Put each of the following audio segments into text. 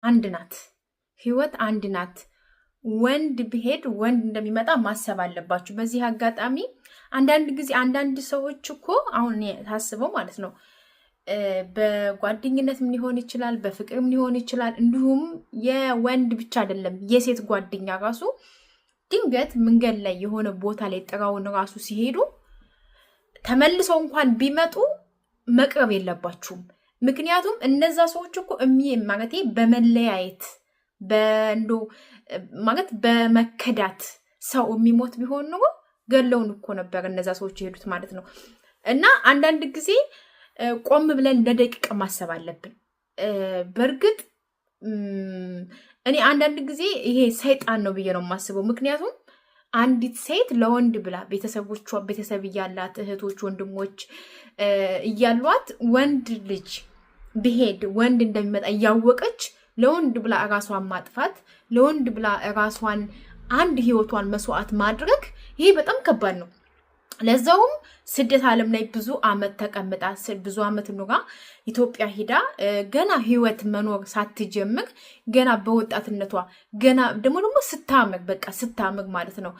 አንድ ናት። ህይወት አንድ ናት። ወንድ ቢሄድ ወንድ እንደሚመጣ ማሰብ አለባችሁ። በዚህ አጋጣሚ አንዳንድ ጊዜ አንዳንድ ሰዎች እኮ አሁን ታስበው ማለት ነው በጓደኝነትም ሊሆን ይችላል፣ በፍቅርም ሊሆን ይችላል። እንዲሁም የወንድ ብቻ አይደለም የሴት ጓደኛ ራሱ ድንገት መንገድ ላይ የሆነ ቦታ ላይ ጥራውን ራሱ ሲሄዱ ተመልሰው እንኳን ቢመጡ መቅረብ የለባችሁም። ምክንያቱም እነዛ ሰዎች እኮ ማለት በመለያየት በእንዶ ማለት በመከዳት ሰው የሚሞት ቢሆን ነው ገለውን እኮ ነበር እነዛ ሰዎች ይሄዱት ማለት ነው። እና አንዳንድ ጊዜ ቆም ብለን ለደቂቃ ማሰብ አለብን። በእርግጥ እኔ አንዳንድ ጊዜ ይሄ ሰይጣን ነው ብዬ ነው የማስበው። ምክንያቱም አንዲት ሴት ለወንድ ብላ ቤተሰብ እያላት እህቶች ወንድሞች እያሏት ወንድ ልጅ ቢሄድ ወንድ እንደሚመጣ እያወቀች ለወንድ ብላ ራሷን ማጥፋት፣ ለወንድ ብላ ራሷን አንድ ህይወቷን መስዋዕት ማድረግ ይሄ በጣም ከባድ ነው። ለዛውም ስደት ዓለም ላይ ብዙ አመት ተቀምጣ ብዙ አመት ኑራ ኢትዮጵያ ሄዳ ገና ህይወት መኖር ሳትጀምር ገና በወጣትነቷ ገና ደግሞ ስታምር በቃ ስታምር ማለት ነው።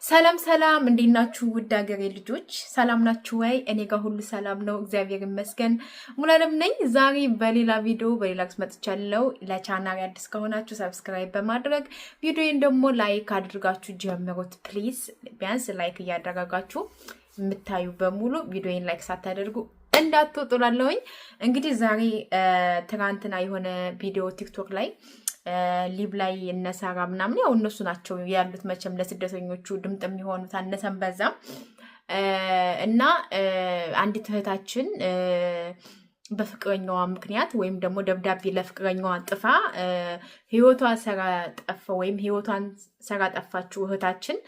ሰላም ሰላም፣ እንዴት ናችሁ ውድ ሀገሬ ልጆች? ሰላም ናችሁ ወይ? እኔ ጋር ሁሉ ሰላም ነው፣ እግዚአብሔር ይመስገን። ሙሉዓለም ነኝ። ዛሬ በሌላ ቪዲዮ በሌላ ርዕስ መጥቻለሁ። ለቻናሌ አዲስ ከሆናችሁ ሰብስክራይብ በማድረግ ቪዲዮን ደግሞ ላይክ አድርጋችሁ ጀምሩት ፕሊዝ። ቢያንስ ላይክ እያደረጋችሁ የምታዩ በሙሉ ቪዲዮን ላይክ ሳታደርጉ እንዳትወጡላለሁኝ። እንግዲህ ዛሬ ትናንትና የሆነ ቪዲዮ ቲክቶክ ላይ ሊብ ላይ እነሳራ ምናምን ያው እነሱ ናቸው ያሉት መቼም ለስደተኞቹ ድምጥ የሚሆኑት አነሰን በዛም እና አንዲት እህታችን በፍቅረኛዋ ምክንያት ወይም ደግሞ ደብዳቤ ለፍቅረኛዋ ጥፋ ህይወቷ ሰራ ጠፋ ወይም ህይወቷን ሰራ ጠፋችው እህታችን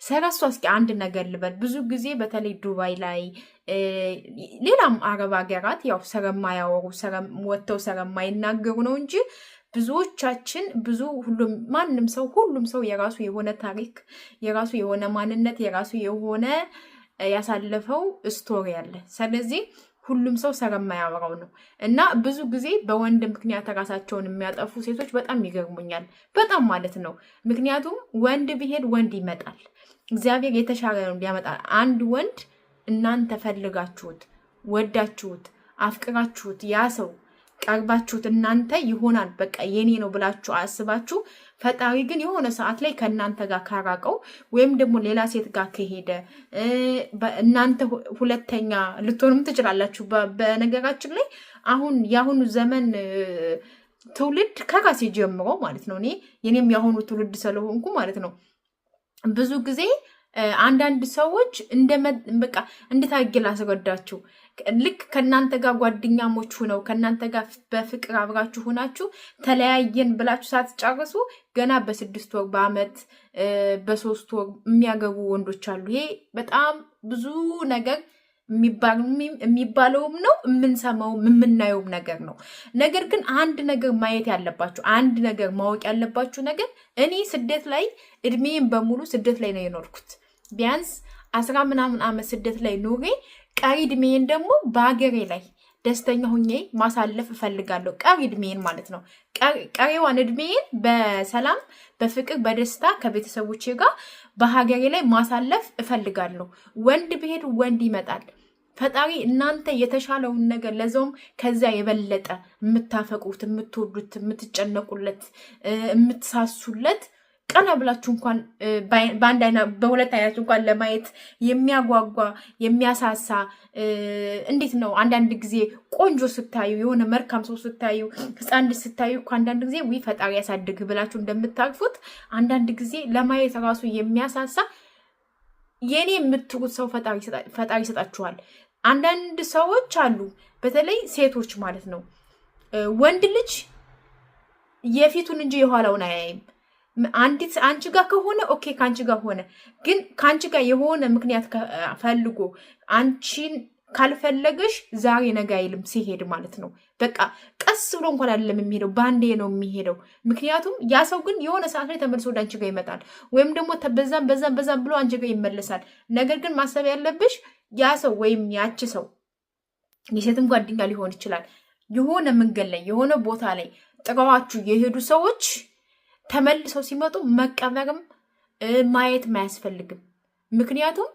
ሰራሷ። እስኪ አንድ ነገር ልበል። ብዙ ጊዜ በተለይ ዱባይ ላይ ሌላም አረብ ሀገራት ያው ሰረማያወሩ ወጥተው ሰረማይናገሩ ነው እንጂ ብዙዎቻችን ሁሉም ሰው የራሱ የሆነ ታሪክ የራሱ የሆነ ማንነት የራሱ የሆነ ያሳለፈው ስቶሪ አለ። ስለዚህ ሁሉም ሰው ሰረማያወራው ነው እና ብዙ ጊዜ በወንድ ምክንያት ራሳቸውን የሚያጠፉ ሴቶች በጣም ይገርሙኛል። በጣም ማለት ነው። ምክንያቱም ወንድ ቢሄድ ወንድ ይመጣል። እግዚአብሔር የተሻለ ነው ሊያመጣ። አንድ ወንድ እናንተ ፈልጋችሁት ወዳችሁት አፍቅራችሁት ያ ሰው ቀርባችሁት እናንተ ይሆናል በቃ የኔ ነው ብላችሁ አስባችሁ ፈጣሪ ግን የሆነ ሰዓት ላይ ከእናንተ ጋር ካራቀው ወይም ደግሞ ሌላ ሴት ጋር ከሄደ እናንተ ሁለተኛ ልትሆኑም ትችላላችሁ። በነገራችን ላይ አሁን የአሁኑ ዘመን ትውልድ ከራሴ ጀምሮ ማለት ነው የኔም የአሁኑ ትውልድ ስለሆንኩ ማለት ነው ብዙ ጊዜ አንዳንድ ሰዎች በቃ እንድታግል አስረዳችሁ ልክ ከእናንተ ጋር ጓደኛሞች ሆነው ከእናንተ ጋር በፍቅር አብራችሁ ሆናችሁ ተለያየን ብላችሁ ሳትጨርሱ ገና በ6 ወር በአመት በ3 ወር የሚያገቡ ወንዶች አሉ። ይሄ በጣም ብዙ ነገር የሚባለውም ነው የምንሰማውም የምናየውም ነገር ነው። ነገር ግን አንድ ነገር ማየት ያለባችሁ አንድ ነገር ማወቅ ያለባችሁ ነገር እኔ ስደት ላይ እድሜን በሙሉ ስደት ላይ ነው የኖርኩት። ቢያንስ 10 ምናምን አመት ስደት ላይ ኖሬ ቀሪ እድሜን ደግሞ በሀገሬ ላይ ደስተኛ ሁኜ ማሳለፍ እፈልጋለሁ። ቀሪ እድሜን ማለት ነው። ቀሪዋን እድሜን በሰላም በፍቅር በደስታ ከቤተሰቦቼ ጋር በሀገሬ ላይ ማሳለፍ እፈልጋለሁ። ወንድ ብሄድ ወንድ ይመጣል። ፈጣሪ እናንተ የተሻለውን ነገር ለዛውም ከዛ የበለጠ የምታፈቁት የምትወዱት የምትጨነቁለት የምትሳሱለት ቀና ብላችሁ እንኳን በአንድ አይና በሁለት አይነት እንኳን ለማየት የሚያጓጓ የሚያሳሳ እንዴት ነው አንዳንድ ጊዜ ቆንጆ ስታዩ የሆነ መልካም ሰው ስታዩ ህፃን ልጅ ስታዩ እኮ አንዳንድ ጊዜ ፈጣሪ ያሳድግ ብላችሁ እንደምታርፉት አንዳንድ ጊዜ ለማየት ራሱ የሚያሳሳ የኔ የምትሩት ሰው ፈጣሪ ይሰጣችኋል። አንዳንድ ሰዎች አሉ በተለይ ሴቶች ማለት ነው ወንድ ልጅ የፊቱን እንጂ የኋላውን አያይም። አንቺ ጋር ከሆነ ኦኬ ካንቺ ጋር ሆነ፣ ግን ካንቺ ጋር የሆነ ምክንያት ፈልጎ አንቺን ካልፈለገሽ ዛሬ ነገ አይልም ሲሄድ ማለት ነው። በቃ ቀስ ብሎ እንኳን አይደለም የሚሄደው ባንዴ ነው የሚሄደው። ምክንያቱም ያ ሰው ግን የሆነ ሰዓት ላይ ተመልሶ ወደ አንቺ ጋር ይመጣል ወይም ደግሞ በዛም ብሎ አንቺ ጋር ይመለሳል። ነገር ግን ማሰብ ያለብሽ ያ ሰው ወይም ያቺ ሰው የሴትም ጓደኛ ሊሆን ይችላል የሆነ መንገድ ላይ የሆነ ቦታ ላይ ጥረዋችሁ የሄዱ ሰዎች ተመልሰው ሲመጡ መቀበርም ማየትም አያስፈልግም። ምክንያቱም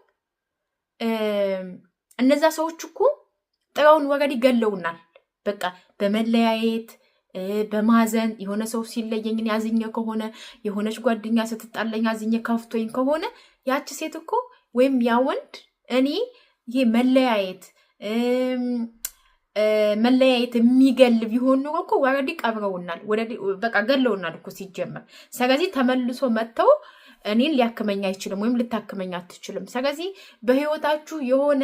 እነዛ ሰዎች እኮ ጥረውን ወረድ ገለውናል። በቃ በመለያየት በማዘን የሆነ ሰው ሲለየኝ ያዝኘ ከሆነ የሆነች ጓደኛ ስትጣለኝ ያዝኘ ከፍቶኝ ከሆነ ያቺ ሴት እኮ ወይም ያ ወንድ እኔ ይሄ መለያየት የሚገል ቢሆን ኖሮ እኮ ወረዲ ቀብረውናል፣ በቃ ገለውናል እኮ ሲጀመር። ስለዚህ ተመልሶ መጥተው እኔን ሊያክመኝ አይችልም ወይም ልታክመኝ አትችልም። ስለዚህ በህይወታችሁ የሆነ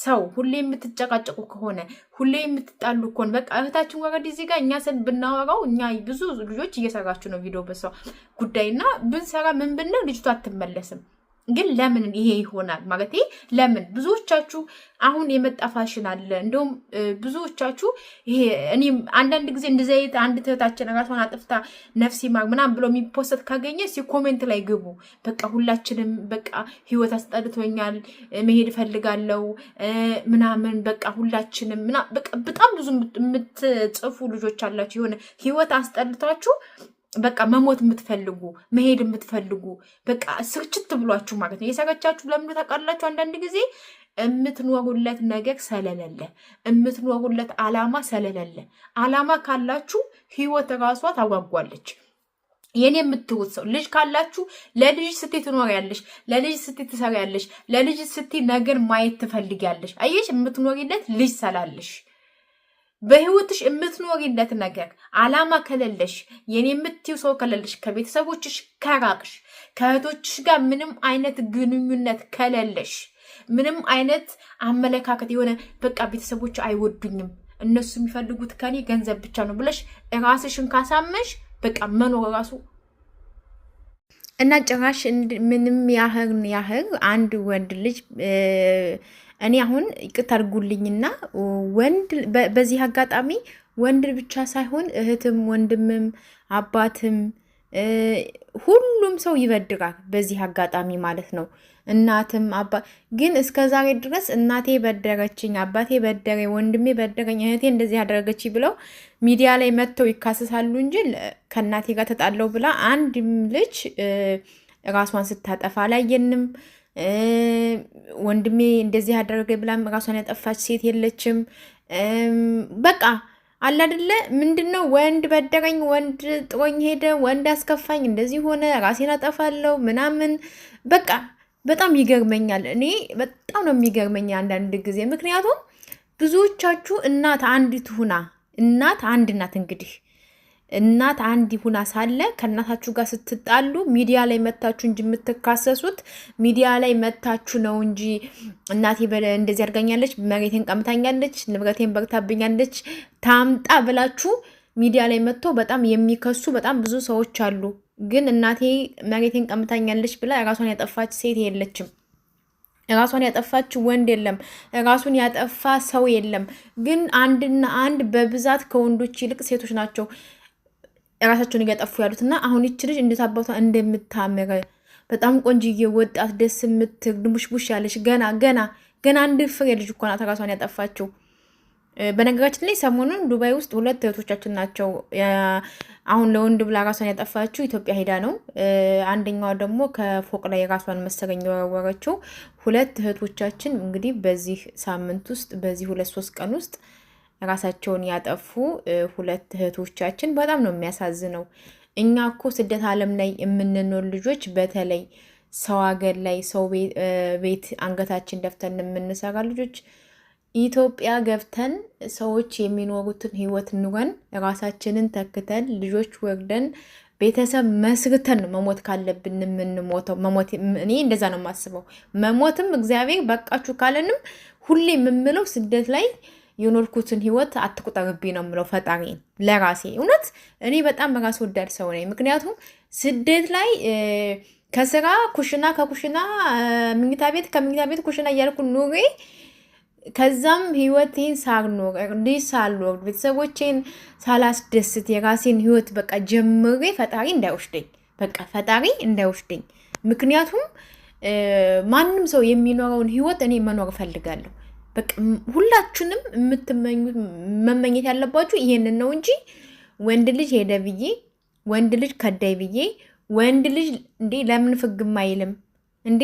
ሰው ሁሌ የምትጨቃጨቁ ከሆነ ሁሌ የምትጣሉ ከሆነ በቃ እህታችን ወረዲ እዚህ ጋር እኛ ስን ብናወራው እኛ ብዙ ልጆች እየሰራችሁ ነው ቪዲዮ በሰው ጉዳይና ብንሰራ ምን ብንል ልጅቷ አትመለስም። ግን ለምን ይሄ ይሆናል ማለት ለምን? ብዙዎቻችሁ አሁን የመጣ ፋሽን አለ። እንደውም ብዙዎቻችሁ ይሄ እኔ አንዳንድ ጊዜ እንደዚህ አይነት አንድ እህታችን ራሷን አጥፍታ ነፍሲ ማር ምናምን ብሎ የሚፖስት ካገኘ ኮሜንት ላይ ግቡ። በቃ ሁላችንም በቃ ህይወት አስጠልቶኛል መሄድ ፈልጋለሁ ምናምን በቃ ሁላችንም በቃ በጣም ብዙ የምትጽፉ ልጆች አላችሁ። የሆነ ህይወት አስጠልቷችሁ በቃ መሞት የምትፈልጉ መሄድ የምትፈልጉ በቃ ስርችት ብሏችሁ ማለት ነው። የሰረቻችሁ ለምን ታውቃላችሁ? አንዳንድ ጊዜ የምትኖሩለት ነገር ስለሌለ፣ የምትኖሩለት አላማ ስለሌለ። አላማ ካላችሁ ህይወት ራሷ ታጓጓለች። የኔ የምትውት ሰው ልጅ ካላችሁ ለልጅ ስትይ ትኖሪያለሽ፣ ለልጅ ስትይ ትሰሪያለሽ፣ ለልጅ ስትይ ነገር ማየት ትፈልጊያለሽ። አየሽ፣ የምትኖሪለት ልጅ ስላለሽ በህይወትሽ የምትኖሪለት ነገር አላማ ከሌለሽ፣ የኔ የምትዩ ሰው ከሌለሽ፣ ከቤተሰቦችሽ ከራቅሽ፣ ከእህቶችሽ ጋር ምንም አይነት ግንኙነት ከሌለሽ፣ ምንም አይነት አመለካከት የሆነ በቃ ቤተሰቦች አይወዱኝም እነሱ የሚፈልጉት ከኔ ገንዘብ ብቻ ነው ብለሽ ራስሽን ካሳመሽ በቃ መኖር ራሱ እና ጭራሽ ምንም ያህል አንድ ወንድ ልጅ እኔ አሁን ይቅርታ አድርጉልኝና ወንድ በዚህ አጋጣሚ ወንድ ብቻ ሳይሆን እህትም ወንድምም አባትም ሁሉም ሰው ይበድራል በዚህ አጋጣሚ ማለት ነው። እናትም ግን እስከዛሬ ድረስ እናቴ በደረችኝ፣ አባቴ በደረ፣ ወንድሜ በደረኝ፣ እህቴ እንደዚህ አደረገች ብለው ሚዲያ ላይ መጥተው ይካሰሳሉ እንጂ ከእናቴ ጋር ተጣለው ብላ አንድም ልጅ ራሷን ስታጠፋ አላየንም። ወንድሜ እንደዚህ አደረገ ብላም ራሷን ያጠፋች ሴት የለችም። በቃ አለ አይደለ ምንድነው ወንድ በደረኝ፣ ወንድ ጥሮኝ ሄደ፣ ወንድ አስከፋኝ፣ እንደዚህ ሆነ፣ ራሴን አጠፋለሁ ምናምን በቃ በጣም ይገርመኛል። እኔ በጣም ነው የሚገርመኝ አንዳንድ ጊዜ። ምክንያቱም ብዙዎቻችሁ እናት አንዲት ሁና እናት አንድ ናት እንግዲህ እናት አንድ ሁና ሳለ ከእናታችሁ ጋር ስትጣሉ ሚዲያ ላይ መታችሁ እንጂ የምትካሰሱት ሚዲያ ላይ መታችሁ ነው እንጂ እናቴ እንደዚህ አድርጋኛለች፣ መሬቴን ቀምታኛለች፣ ንብረቴን በርታብኛለች ታምጣ ብላችሁ ሚዲያ ላይ መጥቶ በጣም የሚከሱ በጣም ብዙ ሰዎች አሉ። ግን እናቴ መሬቴን ቀምታኛለች ብላ ራሷን ያጠፋች ሴት የለችም። ራሷን ያጠፋች ወንድ የለም። ራሱን ያጠፋ ሰው የለም። ግን አንድና አንድ በብዛት ከወንዶች ይልቅ ሴቶች ናቸው ራሳቸውን እያጠፉ ያሉት። እና አሁን ይች ልጅ እንዴት አባቷ እንደምታምር በጣም ቆንጅዬ ወጣት ደስ የምትል ድሙሽቡሽ ያለች ገና አንድ ፍሬ ልጅ እኮ ናት ራሷን ያጠፋችው። በነገራችን ላይ ሰሞኑን ዱባይ ውስጥ 2 እህቶቻችን ናቸው አሁን ለወንድ ብላ ራሷን ያጠፋችው ኢትዮጵያ ሄዳ ነው። አንደኛዋ ደግሞ ከፎቅ ላይ ራሷን መሰረኝ የወረወረችው። 2 እህቶቻችን እንግዲህ በዚህ ሳምንት ውስጥ በዚህ 2-3 ቀን ውስጥ ራሳቸውን ያጠፉ 2 እህቶቻችን በጣም ነው የሚያሳዝነው። እኛ እኮ ስደት ዓለም ላይ የምንኖር ልጆች በተለይ ሰው ሀገር ላይ ሰው ቤት አንገታችን ደፍተን የምንሰራ ልጆች ኢትዮጵያ ገብተን ሰዎች የሚኖሩትን ህይወት ኑረን ራሳችንን ተክተን ልጆች ወርደን ቤተሰብ መስርተን መሞት ካለብን የምንሞተው። እኔ እንደዛ ነው የማስበው። መሞትም እግዚአብሔር በቃችሁ ካለንም ሁሌ የምምለው ስደት ላይ የኖርኩትን ህይወት አትቁጠርብኝ ነው የምለው ፈጣሪን ለራሴ። እውነት እኔ በጣም ራስ ወዳድ ሰው ነኝ። ምክንያቱም ስደት ላይ ከስራ ኩሽና፣ ከኩሽና ምኝታ ቤት፣ ከምኝታ ቤት ኩሽና እያልኩ ኑሬ ከዛም ህይወቴን ሳልኖር ልጅ ሳልወልድ ቤተሰቦቼን ሳላስደስት የራሴን ህይወት በቃ ጀምሬ ፈጣሪ እንዳይወስደኝ። ምክንያቱም ማንም ሰው የሚኖረውን ህይወት እኔ መኖር እፈልጋለሁ። በቃ ሁላችሁንም መመኘት ያለባችሁ ይሄንን ነው እንጂ ወንድ ልጅ ሄደ ብዬ ወንድ ልጅ ከዳይ ብዬ ወንድ ልጅ እንዴ ለምን ፍግም አይልም እንዴ?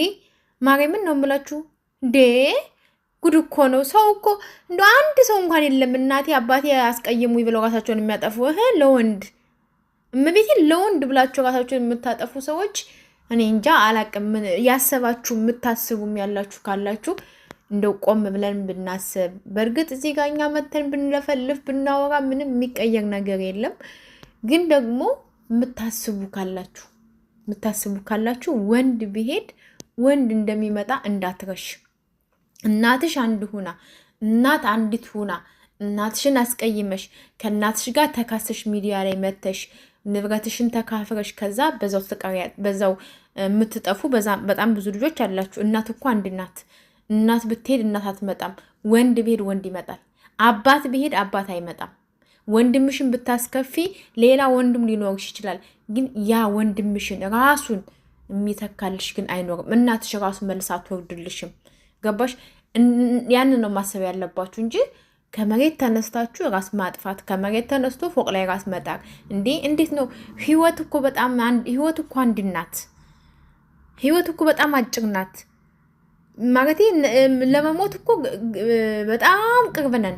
ማርያምን ነው የምላችሁ እንዴ ጉድ እኮ ነው። ሰው እኮ እንደ አንድ ሰው እንኳን የለም እናቴ አባቴ አስቀየሙኝ ብለው ራሳቸውን የሚያጠፉ ለወንድ እመቤቴን ለወንድ ብላችሁ ራሳቸውን የምታጠፉ ሰዎች እኔ እንጃ አላቅም። ያሰባችሁ የምታስቡም ያላችሁ ካላችሁ እንደው ቆም ብለን ብናስብ። በእርግጥ እዚህ ጋር እኛ መተን ብንለፈልፍ ብናወራ ምንም የሚቀየር ነገር የለም። ግን ደግሞ የምታስቡ ካላችሁ ወንድ ቢሄድ ወንድ እንደሚመጣ እንዳትረሽ። እናትሽ አንድ ሁና እናት አንዲት ሁና እናትሽን አስቀይመሽ ከእናትሽ ጋር ተካሰሽ ሚዲያ ላይ መተሽ ንብረትሽን ተካፍረሽ ከዛ በዛው የምትጠፉ በጣም ብዙ ልጆች አላችሁ። እናት እኮ አንድ ናት። እናት ብትሄድ እናት አትመጣም። ወንድ ቢሄድ ወንድ ይመጣል። አባት ቢሄድ አባት አይመጣም። ወንድምሽን ብታስከፊ ሌላ ወንድም ሊኖርሽ ይችላል። ግን ያ ወንድምሽን ራሱን የሚተካልሽ ግን አይኖርም። እናትሽ ራሱ መልስ አትወርድልሽም። ገባሽ? ያንን ነው ማሰብ ያለባችሁ እንጂ ከመሬት ተነስታችሁ ራስ ማጥፋት፣ ከመሬት ተነስቶ ፎቅ ላይ ራስ መጣር እንዴ! እንዴት ነው? ህይወት እኮ አንድ ናት። ህይወት እኮ በጣም አጭር ናት። ማለቴ ለመሞት እኮ በጣም ቅርብ ነን።